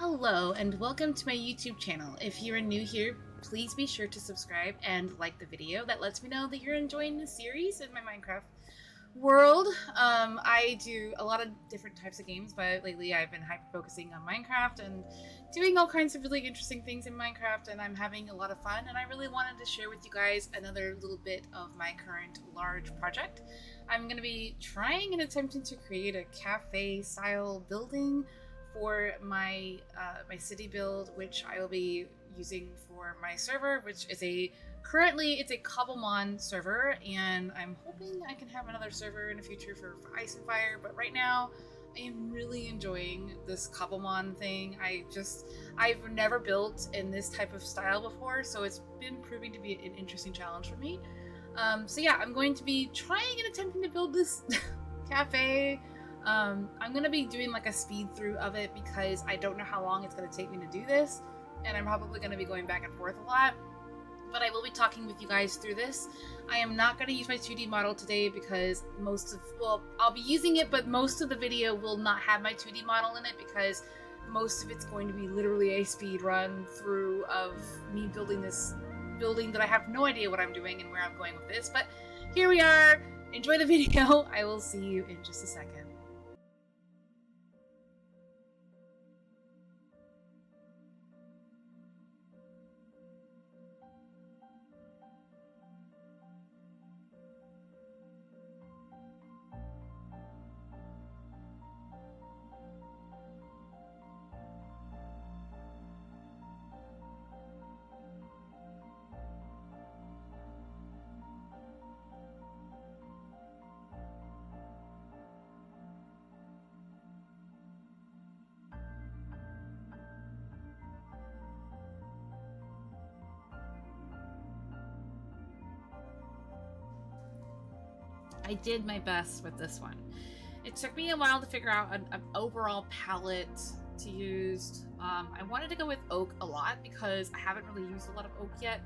Hello and welcome to my YouTube channel. If you're new here, please be sure to subscribe and like the video. That lets me know that you're enjoying the series in my Minecraft world. I do a lot of different types of games, but lately I've been hyper-focusing on Minecraft and doing all kinds of really interesting things in Minecraft, and I'm having a lot of fun, and I really wanted to share with you guys another little bit of my current large project. I'm going to be trying and attempting to create a cafe-style building for my my city build, which I will be using for my server, which is currently it's a Cobblemon server, and I'm hoping I can have another server in the future for Ice and Fire. But right now, I am really enjoying this Cobblemon thing. I've never built in this type of style before, so it's been proving to be an interesting challenge for me. So yeah, I'm going to be trying and attempting to build this cafe. I'm going to be doing like a speed through of it because I don't know how long it's going to take me to do this, and I'm probably going to be going back and forth a lot, but I will be talking with you guys through this. I am not going to use my 2D model today because I'll be using it, but most of the video will not have my 2D model in it because most of it's going to be literally a speed run through of me building this building that I have no idea what I'm doing and where I'm going with this, but here we are. Enjoy the video. I will see you in just a second. I did my best with this one. It took me a while to figure out an overall palette to use. I wanted to go with oak a lot because I haven't really used a lot of oak yet,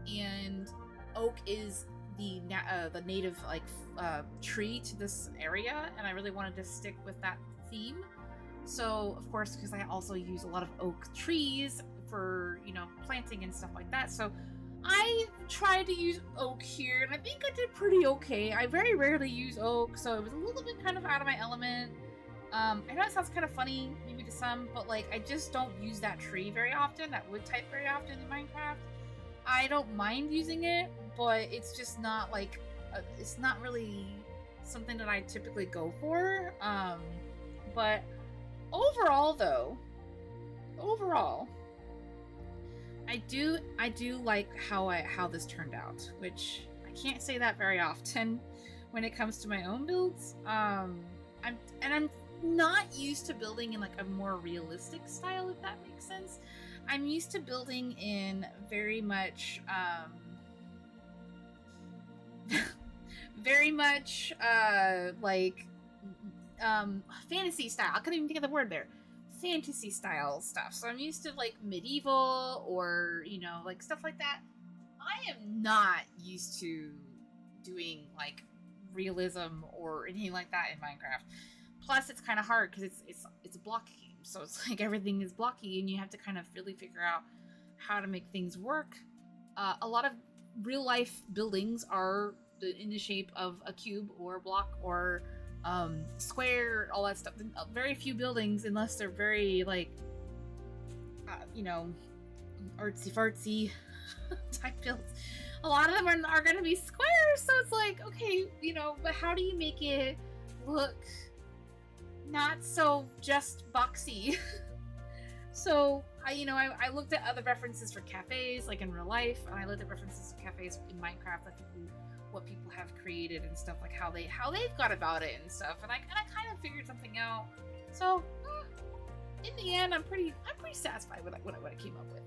and oak is the native tree to this area, and I really wanted to stick with that theme. So of course, because I also use a lot of oak trees for planting and stuff like that, so I tried to use oak here, and I think I did pretty okay. I very rarely use oak, so it was a little bit kind of out of my element. I know it sounds kind of funny, maybe to some, but like I just don't use that tree very often, that wood type very often in Minecraft. I don't mind using it, but it's just not like, it's not really something that I typically go for. But overall though, I do like how this turned out, which I can't say that very often when it comes to my own builds. I'm not used to building in like a more realistic style, if that makes sense. I'm used to building in very much very much fantasy style. I couldn't even think of the word there. Fantasy style stuff. So I'm used to like medieval or like stuff like that. I am not used to doing like realism or anything like that in Minecraft. Plus it's kind of hard because it's a block game, so it's like everything is blocky and you have to kind of really figure out how to make things work. A lot of real life buildings are in the shape of a cube or a block or square, all that stuff. Very few buildings, unless they're very like artsy fartsy type builds, a lot of them are going to be squares, so it's like, okay, but how do you make it look not so just boxy? So I looked at other references for cafes like in real life, and I looked at references to cafes in Minecraft, like what people have created and stuff, like how they've got about it and stuff, and I kind of figured something out. So in the end, I'm pretty satisfied with what I came up with.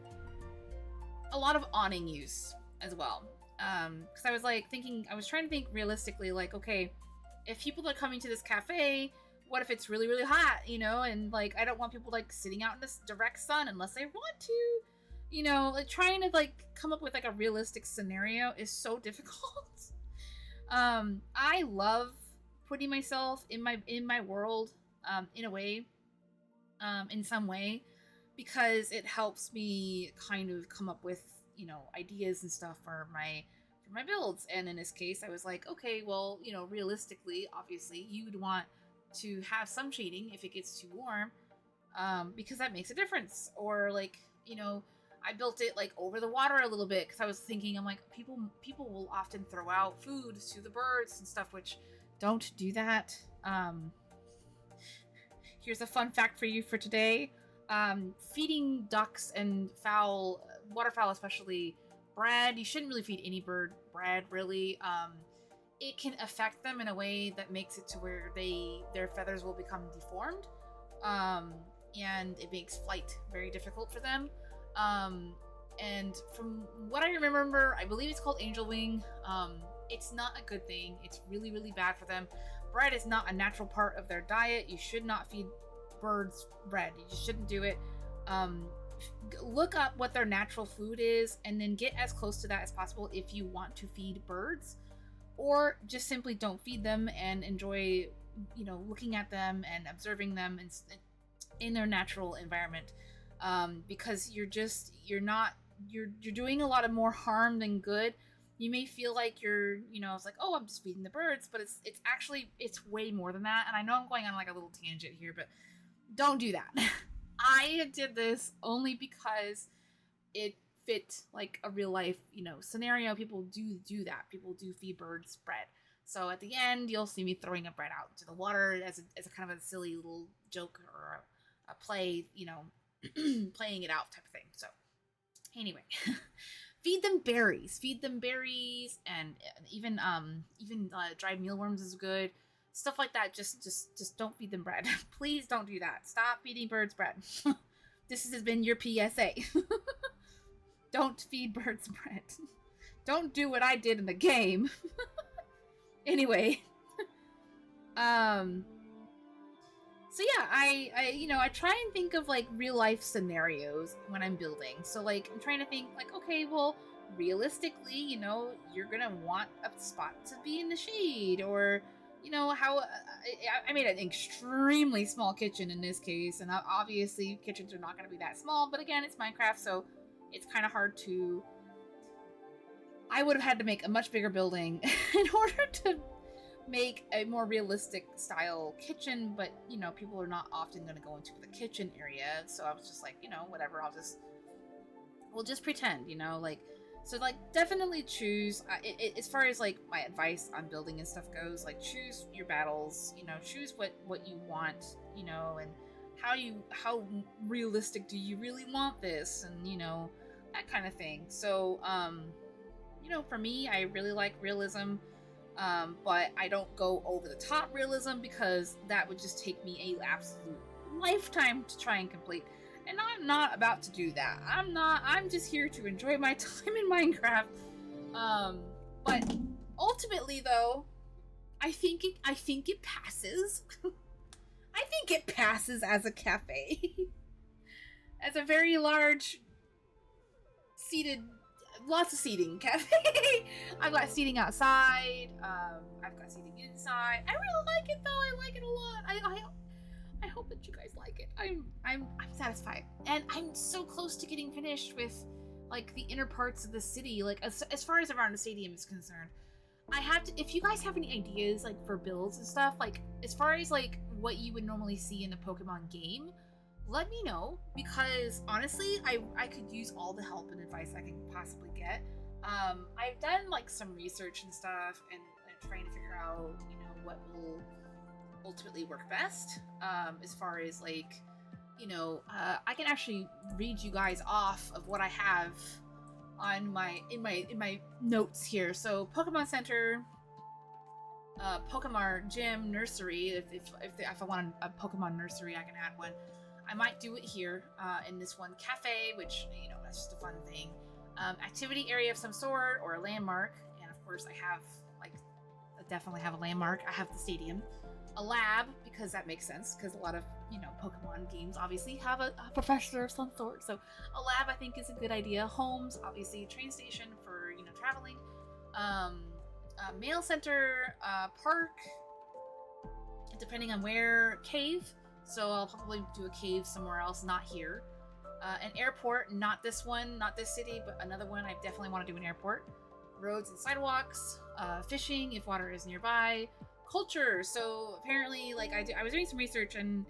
A lot of awning use as well, because I was trying to think realistically, like, okay, if people are coming to this cafe, what if it's really really hot, and like I don't want people like sitting out in this direct sun unless they want to. Like trying to like come up with like a realistic scenario is so difficult. I love putting myself in my world, in a way, in some way, because it helps me kind of come up with, you know, ideas and stuff for my builds. And in this case, I was like, okay, well, you know, realistically, obviously, you would want to have some shading if it gets too warm, because that makes a difference. Or like, you know, I built it like over the water a little bit because I was thinking, I'm like, people will often throw out food to the birds and stuff, which don't do that. Here's a fun fact for you for today. Feeding ducks and fowl, waterfowl especially, bread. You shouldn't really feed any bird bread, really. It can affect them in a way that makes it to where their feathers will become deformed, and it makes flight very difficult for them. And from what I remember, I believe it's called angel wing. It's not a good thing. It's really, really bad for them. Bread is not a natural part of their diet. You should not feed birds bread. You just shouldn't do it. Look up what their natural food is and then get as close to that as possible if you want to feed birds, or just simply don't feed them and enjoy, you know, looking at them and observing them in their natural environment, because you're doing a lot of more harm than good. You may feel like you're, you know, it's like, oh, I'm just feeding the birds, but it's actually, it's way more than that. And I know I'm going on like a little tangent here, but don't do that. I did this only because it fit like a real life, you know, scenario. People do that. People do feed birds bread. So at the end, you'll see me throwing a bread out into the water as a kind of a silly little joke or a play, you know, playing it out type of thing. So anyway, feed them berries, and even dried mealworms is good. Stuff like that. Just don't feed them bread. Please don't do that. Stop feeding birds bread. This has been your PSA. Don't feed birds bread. Don't do what I did in the game. Anyway. So yeah, I try and think of like real life scenarios when I'm building. So like I'm trying to think like, okay, well, realistically, you know, you're gonna want a spot to be in the shade, or you know how I made an extremely small kitchen in this case, and obviously kitchens are not going to be that small. But again, it's Minecraft, so it's kind of hard to. I would have had to make a much bigger building in order to make a more realistic style kitchen. But you know, people are not often going to go into the kitchen area, so I was just like, you know, whatever. We'll just pretend, you know, like. So, like, definitely choose, as far as, like, my advice on building and stuff goes, like, choose your battles, you know, choose what you want, you know, and how realistic do you really want this, and, you know, that kind of thing. So, you know, for me, I really like realism, but I don't go over the top realism, because that would just take me a absolute lifetime to try and complete. And I'm not about to do that. I'm just here to enjoy my time in Minecraft. But ultimately though, I think it passes. I think it passes as a cafe. As a very large lots of seating cafe. I've got seating outside, I've got seating inside. I really like it though. I like it a lot. I hope that you guys like it. I'm satisfied, and I'm so close to getting finished with like the inner parts of the city. Like as far as around the stadium is concerned, I have to. If you guys have any ideas like for builds and stuff, like as far as like what you would normally see in the Pokemon game, let me know, because honestly, I could use all the help and advice I can possibly get. I've done like some research and stuff, and trying to figure out, you know, what will ultimately work best, as far as like, you know, I can actually read you guys off of what I have on in my notes here. So Pokemon Center, Pokemon Gym, Nursery. If I want a Pokemon Nursery, I can add one. I might do it here in this one. Cafe, which, you know, that's just a fun thing. Activity area of some sort, or a landmark, and of course I have like, I definitely have a landmark. I have the stadium. A lab, because that makes sense, because a lot of, you know, Pokemon games obviously have a professor of some sort, so a lab I think is a good idea. Homes, obviously, train station for, you know, traveling, mail center, park, depending on where, cave, so I'll probably do a cave somewhere else, not here, An airport, not this one, not this city, but another one. I definitely want to do an airport. Roads and sidewalks, fishing if water is nearby, culture. So apparently, like I was doing some research, and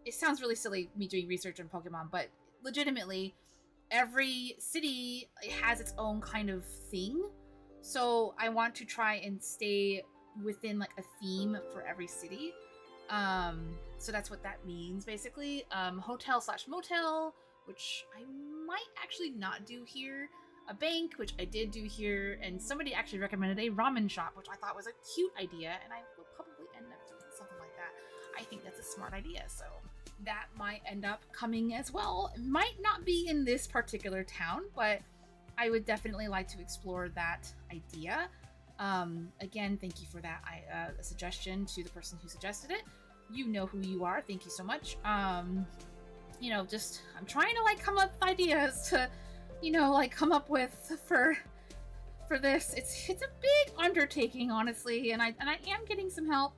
it sounds really silly me doing research on Pokemon, but legitimately, every city has its own kind of thing. So I want to try and stay within like a theme for every city. So that's what that means basically. Hotel slash motel, which I might actually not do here. A bank, which I did do here, and somebody actually recommended a ramen shop, which I thought was a cute idea, and I will probably end up doing something like that. I think that's a smart idea, so that might end up coming as well. It might not be in this particular town, but I would definitely like to explore that idea. Again, thank you for that suggestion to the person who suggested it. You know who you are. Thank you so much. You know, just I'm trying to like come up with ideas to, you know, like come up with for this. It's a big undertaking, honestly, and I am getting some help,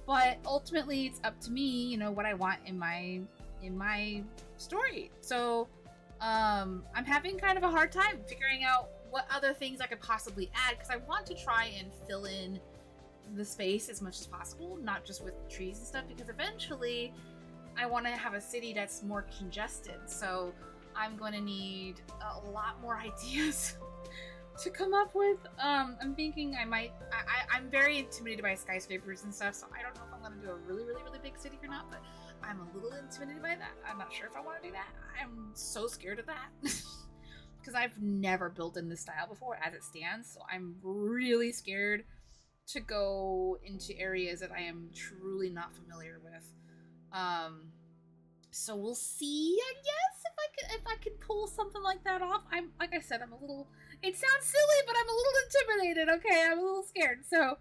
but ultimately it's up to me, you know, what I want in my story. So I'm having kind of a hard time figuring out what other things I could possibly add, because I want to try and fill in the space as much as possible, not just with trees and stuff, because eventually I want to have a city that's more congested. So I'm going to need a lot more ideas to come up with. I'm thinking I'm very intimidated by skyscrapers and stuff, so I don't know if I'm going to do a really, really, really big city or not, but I'm a little intimidated by that. I'm not sure if I want to do that. I'm so scared of that because I've never built in this style before as it stands, so I'm really scared to go into areas that I am truly not familiar with. So we'll see, I guess, if I can pull something like that off. I'm, like I said, I'm a little, it sounds silly, but I'm a little intimidated, okay? I'm a little scared, so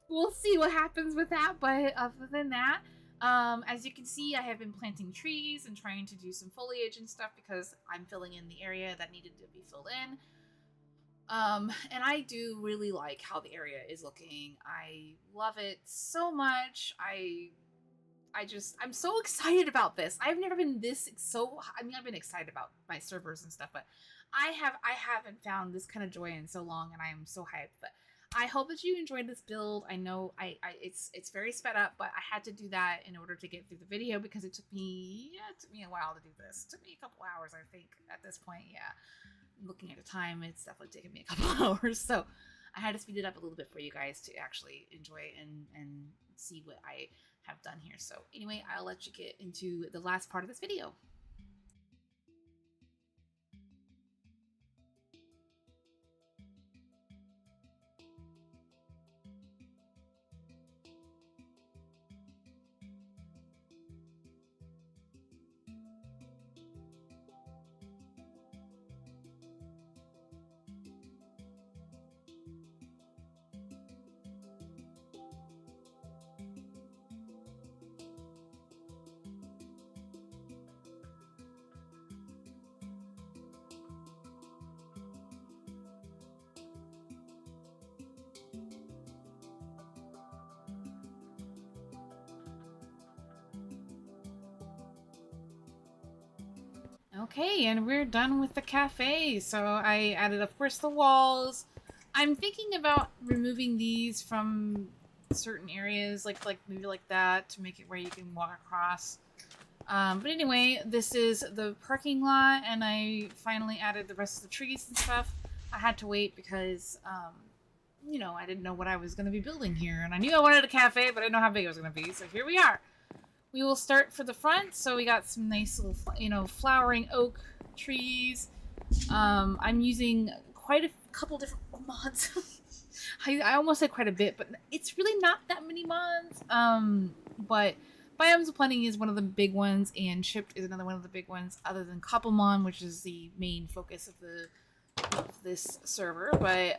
we'll see what happens with that. But other than that, as you can see, I have been planting trees and trying to do some foliage and stuff because I'm filling in the area that needed to be filled in. And I do really like how the area is looking. I love it so much. I'm so excited about this. I've never been this I've been excited about my servers and stuff, but I haven't found this kind of joy in so long, and I am so hyped. But I hope that you enjoyed this build. I know it's very sped up, but I had to do that in order to get through the video because it took me a while to do this. It took me a couple hours, I think, at this point. Yeah. Looking at the time, it's definitely taken me a couple hours, so I had to speed it up a little bit for you guys to actually enjoy and see what I have done here. So anyway, I'll let you get into the last part of this video. Okay, and we're done with the cafe. So I added, of course, the walls. I'm thinking about removing these from certain areas, like maybe like that, to make it where you can walk across. But anyway, this is the parking lot, and I finally added the rest of the trees and stuff. I had to wait because, you know, I didn't know what I was going to be building here, and I knew I wanted a cafe, but I didn't know how big it was going to be. So here we are. We will start for the front. So we got some nice little, you know, flowering oak trees. I'm using quite a couple different mods. I almost said quite a bit, but it's really not that many mods. But Biomes of Plenty is one of the big ones, and Chipped is another one of the big ones, other than Cobblemon, which is the main focus of this server. But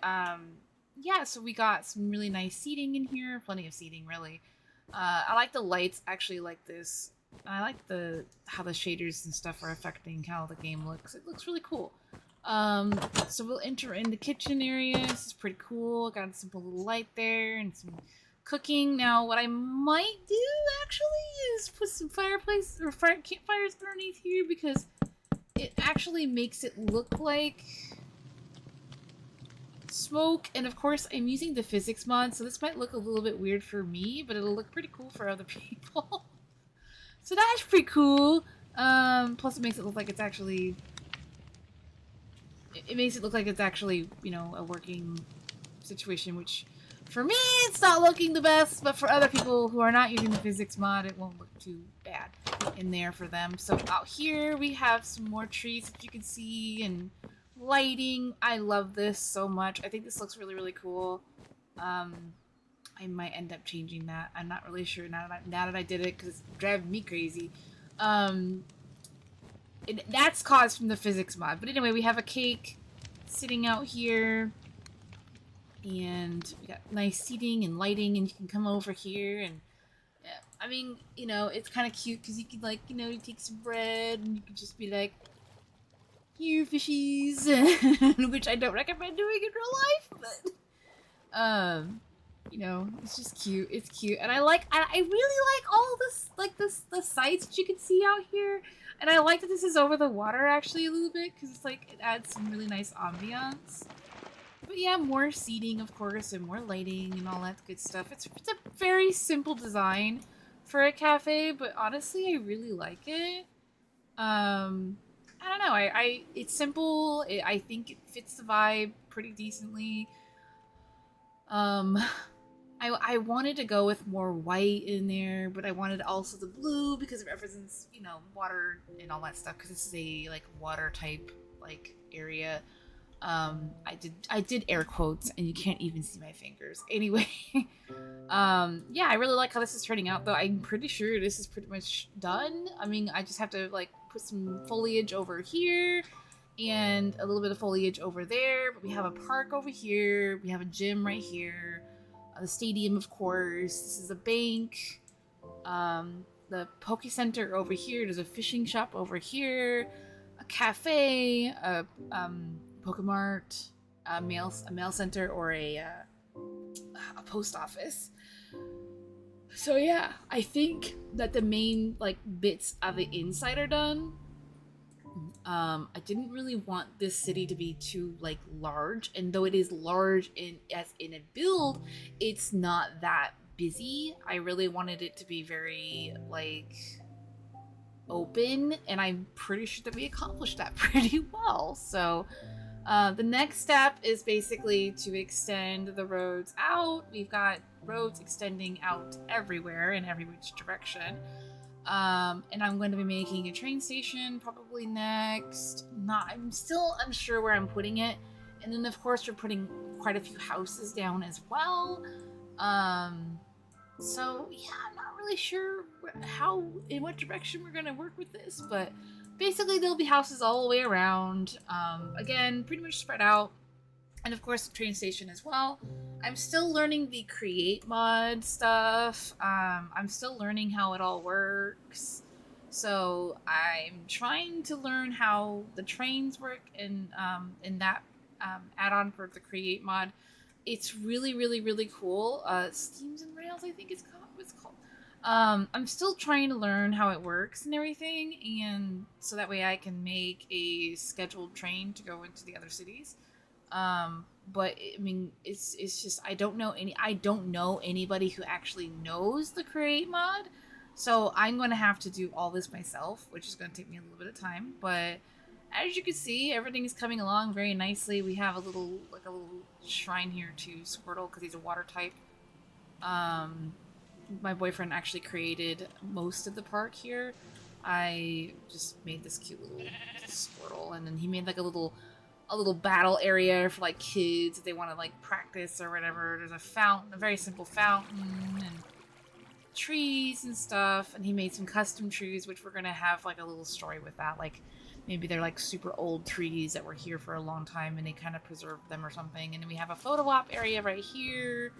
yeah, so we got some really nice seating in here, plenty of seating, really. I like the lights, actually like this. I like how the shaders and stuff are affecting how the game looks. It looks really cool. So we'll enter in the kitchen area. This is pretty cool. Got a simple little light there and some cooking. Now, what I might do actually is put some campfires underneath here because actually makes it look like smoke. And of course, I'm using the physics mod, so this might look a little bit weird for me, but it'll look pretty cool for other people. So that's pretty cool. Plus it makes it look like it's actually... It makes it look like it's actually, you know, a working situation, which for me, it's not looking the best, but for other people who are not using the physics mod, it won't look too bad in there for them. So out here, we have some more trees that you can see, and lighting. I love this so much. I think this looks really, really cool. I might end up changing that. I'm not really sure now that I did it, because it's driving me crazy. That's caused from the physics mod. But anyway, we have a cake sitting out here. And we got nice seating and lighting, and you can come over here. And I mean, you know, it's kind of cute because you can, like, you know, you take some bread and you can just be like, here, fishies, which I don't recommend doing in real life, but you know, it's just cute. It's cute, and I really like all this, like the sights that you can see out here, and I like that this is over the water actually a little bit because it's like it adds some really nice ambiance. But yeah, more seating, of course, and more lighting and all that good stuff. It's a very simple design for a cafe, but honestly, I really like it. I don't know. It's simple. I think it fits the vibe pretty decently. I wanted to go with more white in there, but I wanted also the blue because it represents, you know, water and all that stuff. Because this is a like water type like area. I did air quotes, and you can't even see my fingers. Anyway, yeah, I really like how this is turning out, though. I'm pretty sure this is pretty much done. I mean, I just have to, like, put some foliage over here, and a little bit of foliage over there, but we have a park over here, we have a gym right here, the stadium, of course, this is a bank, the Poke Center over here, there's a fishing shop over here, a cafe, a Pokemart, a mail center, or a post office. So yeah, I think that the main like bits of the inside are done. I didn't really want this city to be too like large, and though it is large as in a build, it's not that busy. I really wanted it to be very like open, and I'm pretty sure that we accomplished that pretty well. So the next step is basically to extend the roads out. We've got roads extending out everywhere in every which direction. And I'm going to be making a train station probably next. I'm still unsure where I'm putting it. And then of course we're putting quite a few houses down as well. So yeah, I'm not really sure in what direction we're going to work with this, but basically there'll be houses all the way around. Again, pretty much spread out. And of course the train station as well. I'm still learning the create mod stuff. I'm still learning how it all works. So I'm trying to learn how the trains work in that add-on for the create mod. It's really, really, really cool. Steams and Rails, I think it's called. I'm still trying to learn how it works and everything, and so that way I can make a scheduled train to go into the other cities. But I mean, it's just I don't know anybody who actually knows the create mod, so I'm going to have to do all this myself, which is going to take me a little bit of time. But as you can see, everything is coming along very nicely. We have a little shrine here to Squirtle because he's a water type. My boyfriend actually created most of the park here. I just made this cute little Squirtle, and then he made like a little battle area for like kids if they want to like practice or whatever. There's a fountain, a very simple fountain, and trees and stuff. And he made some custom trees, which we're gonna have like a little story with that. Like maybe they're like super old trees that were here for a long time and they kind of preserved them or something. And then we have a photo op area right here.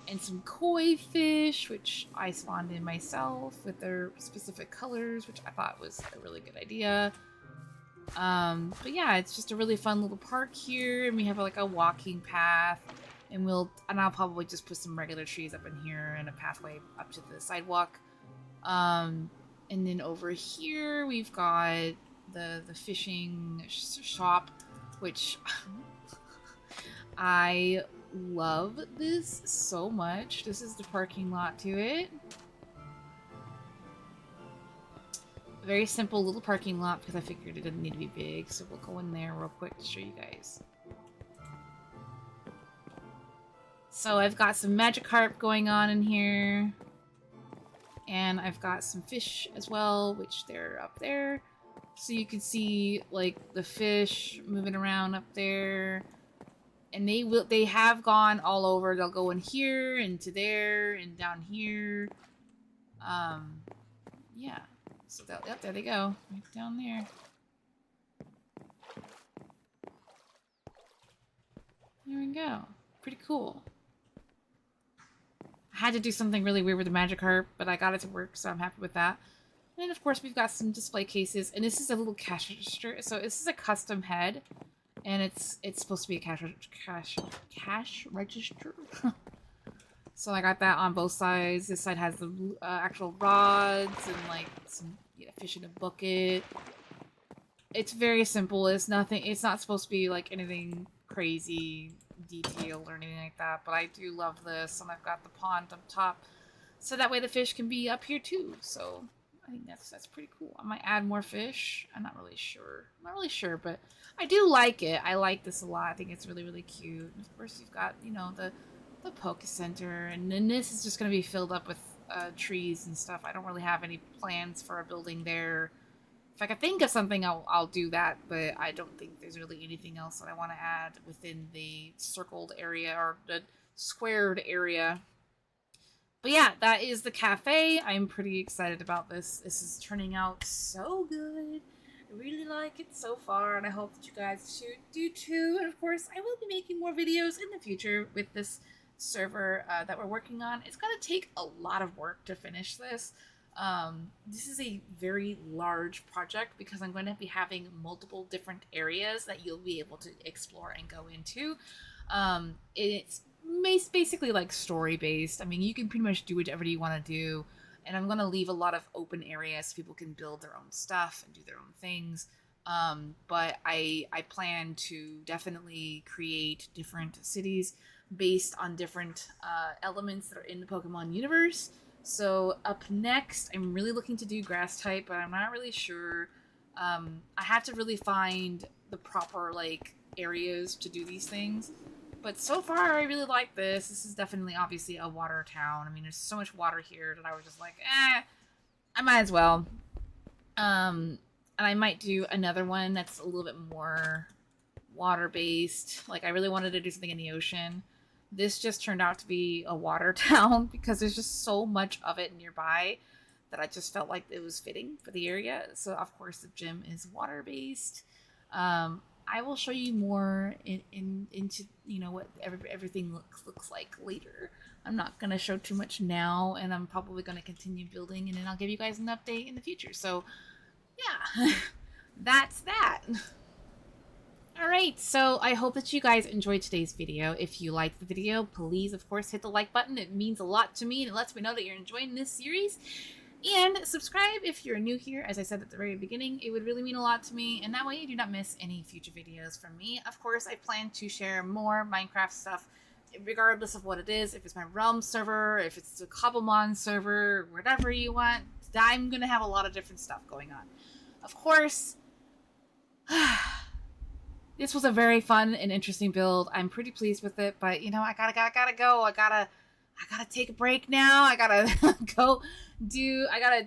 And some koi fish, which I spawned in myself with their specific colors, which I thought was a really good idea. But yeah, it's just a really fun little park here, and we have like a walking path, and I'll probably just put some regular trees up in here and a pathway up to the sidewalk. And then over here we've got the fishing shop, which I love this so much. This is the parking lot to it. Very simple little parking lot because I figured it didn't need to be big, so we'll go in there real quick to show you guys. So I've got some Magikarp going on in here, and I've got some fish as well, which they're up there. So you can see like the fish moving around up there, and they have gone all over. They'll go in here, into there, and down here. Yeah. So yep, there they go, right down there. There we go. Pretty cool. I had to do something really weird with the Magikarp, but I got it to work, so I'm happy with that. And of course, we've got some display cases, and this is a little cash register. So this is a custom head, and it's supposed to be a cash register. So I got that on both sides. This side has the actual rods and like some fish in a bucket. It's very simple. It's nothing. It's not supposed to be like anything crazy detailed or anything like that. But I do love this, and I've got the pond up top, so that way the fish can be up here too. So I think that's pretty cool. I might add more fish. I'm not really sure. But I do like it. I like this a lot. I think it's really, really cute. And of course, you've got, you know, the Poke Center, and then this is just going to be filled up with trees and stuff. I don't really have any plans for a building there. If I could think of something, I'll do that, but I don't think there's really anything else that I want to add within the circled area or the squared area. But yeah, that is the cafe. I'm pretty excited about this. This is turning out so good. I really like it so far, and I hope that you guys do too. And of course, I will be making more videos in the future with this server that we're working on. It's going to take a lot of work to finish this. This is a very large project because I'm going to be having multiple different areas that you'll be able to explore and go into. It's basically like story based. I mean, you can pretty much do whatever you want to do, and I'm going to leave a lot of open areas so people can build their own stuff and do their own things. But I plan to definitely create different cities based on different elements that are in the Pokemon universe. So up next, I'm really looking to do grass type, but I'm not really sure. I have to really find the proper like areas to do these things. But so far, I really like this. This is definitely, obviously, a water town. I mean, there's so much water here that I was just like, I might as well. And I might do another one that's a little bit more water-based. Like, I really wanted to do something in the ocean. This just turned out to be a water town because there's just so much of it nearby that I just felt like it was fitting for the area. So, of course, the gym is water-based. I will show you more into, you know, what everything looks like later. I'm not going to show too much now, and I'm probably going to continue building, and then I'll give you guys an update in the future. So, yeah, that's that. Alright, so I hope that you guys enjoyed today's video. If you liked the video, please, of course, hit the like button. It means a lot to me, and it lets me know that you're enjoying this series. And subscribe if you're new here. As I said at the very beginning, it would really mean a lot to me, and that way you do not miss any future videos from me. Of course, I plan to share more Minecraft stuff, regardless of what it is. If it's my Realm server, if it's the Cobblemon server, whatever you want, I'm going to have a lot of different stuff going on. Of course, this was a very fun and interesting build. I'm pretty pleased with it, but, you know, I gotta go. I gotta take a break now. I gotta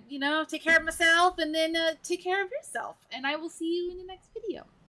you know, take care of myself, and then take care of yourself. And I will see you in the next video.